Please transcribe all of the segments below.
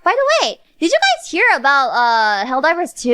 By the way, did you guys hear about Helldivers 2?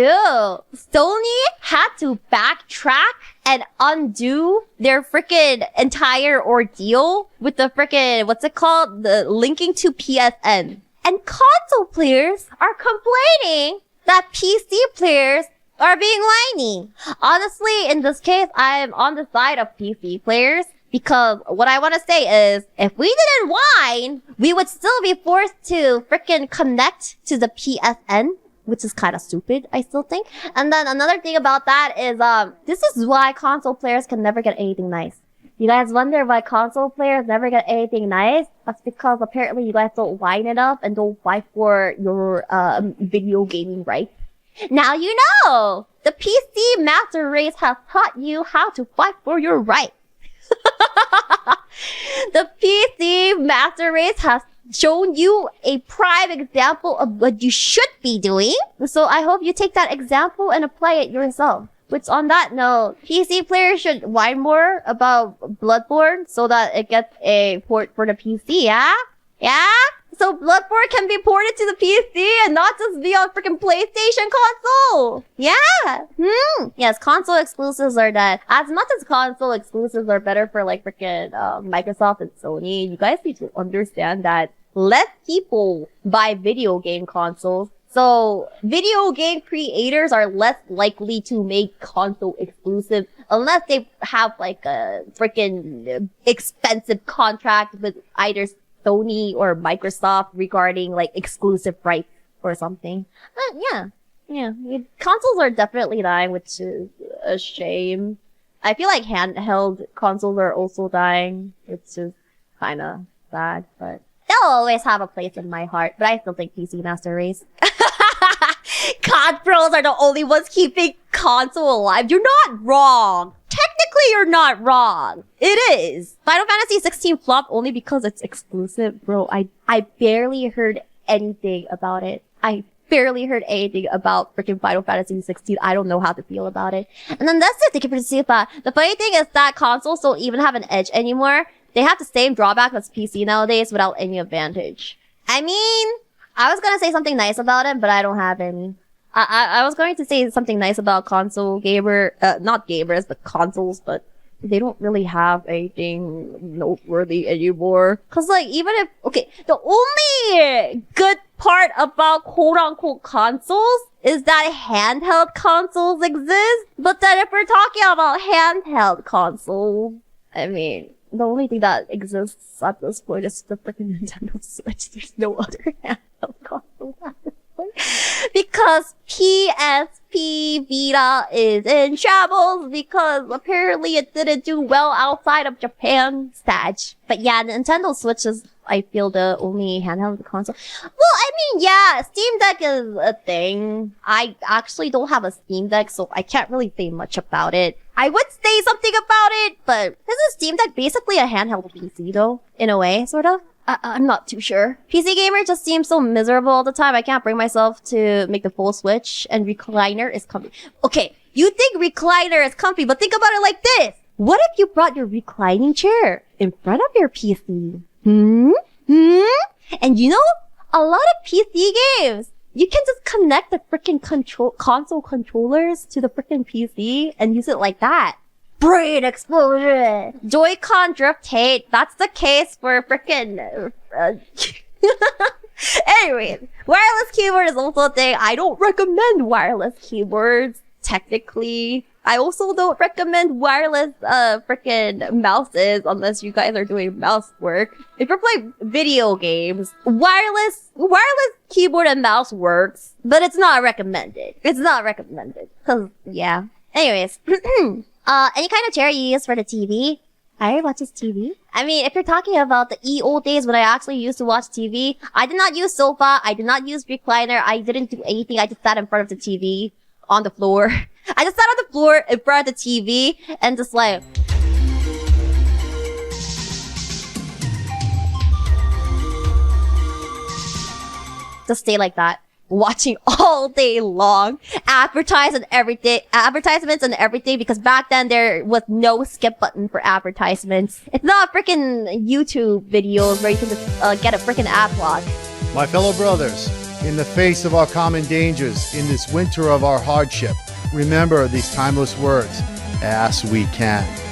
Sony had to backtrack and undo their freaking entire ordeal with the freaking, what's it called? The linking to PSN. And console players are complaining that PC players are being whiny. Honestly, in this case, I'm on the side of PC players because what I want to say is if we didn't whine, we would still be forced to freaking connect to the PSN, which is kind of stupid, I still think. And then another thing about that is, this is why console players can never get anything nice. You guys wonder why console players never get anything nice? That's because apparently you guys don't whine enough and don't fight for your, video gaming rights. Now you know! The PC Master Race has taught you how to fight for your rights. The PC Master Race has shown you a prime example of what you should be doing. So I hope you take that example and apply it yourself. Which on that note, PC players should whine more about Bloodborne so that it gets a port for the PC, yeah? Yeah? So Bloodborne can be ported to the PC and not just be on freaking PlayStation console. Yeah. Yes, console exclusives are dead. As much as console exclusives are better for like freaking Microsoft and Sony, you guys need to understand that less people buy video game consoles. So video game creators are less likely to make console exclusive unless they have like a freaking expensive contract with either Sony or Microsoft regarding like exclusive rights or something. But yeah, consoles are definitely dying, which is a shame. I feel like handheld consoles are also dying, which is kind of sad, but they'll always have a place in my heart. But I still think PC Master Race. COD pros are the only ones keeping console alive. You're not wrong. Technically, you're not wrong. It is. Final Fantasy 16 flopped only because it's exclusive. Bro, I barely heard anything about it. I barely heard anything about freaking Final Fantasy 16. I don't know how to feel about it. And then that's it. Thank you for the super. The funny thing is that consoles don't even have an edge anymore. They have the same drawback as PC nowadays without any advantage. I mean, I was gonna say something nice about it, but I don't have any. I was going to say something nice about not gamers, but consoles, but they don't really have anything noteworthy anymore. Cause like, the only good part about quote-unquote consoles is that handheld consoles exist. But then if we're talking about handheld consoles, I mean, the only thing that exists at this point is the freaking Nintendo Switch. There's no other handheld console at this point. Because PSP Vita is in shambles because apparently it didn't do well outside of Japan stage. But yeah, Nintendo Switch is, I feel, the only handheld console. Well, I mean, yeah, Steam Deck is a thing. I actually don't have a Steam Deck, so I can't really say much about it. I would say something about it, but isn't Steam Deck basically a handheld PC though? In a way, sort of? I'm not too sure. PC Gamer just seems so miserable all the time. I can't bring myself to make the full switch, and recliner is comfy. Okay, you think recliner is comfy, but think about it like this. What if you brought your reclining chair in front of your PC? And you know, a lot of PC games, you can just connect the freaking console controllers to the freaking PC and use it like that. Brain explosion! Joy-Con drift hate. That's the case for freaking... Anyways, wireless keyboard is also a thing. I don't recommend wireless keyboards, technically. I also don't recommend wireless, freaking mouses unless you guys are doing mouse work. If you're playing video games, wireless keyboard and mouse works, but it's not recommended. It's not recommended. Cause, yeah. Anyways, any kind of chair you use for the TV? Airi watches TV. I mean, if you're talking about the old days when I actually used to watch TV, I did not use sofa, I did not use recliner, I didn't do anything, I just sat in front of the TV, on the floor. I just sat on the floor in front of the TV, and just like... just stay like that. Watching all day long. Advertisements and everything, because back then there was no skip button for advertisements. It's not freaking YouTube videos where you can just get a freaking ad block. My fellow brothers, In the face of our common dangers, in this winter of our hardship, remember these timeless words, as we can.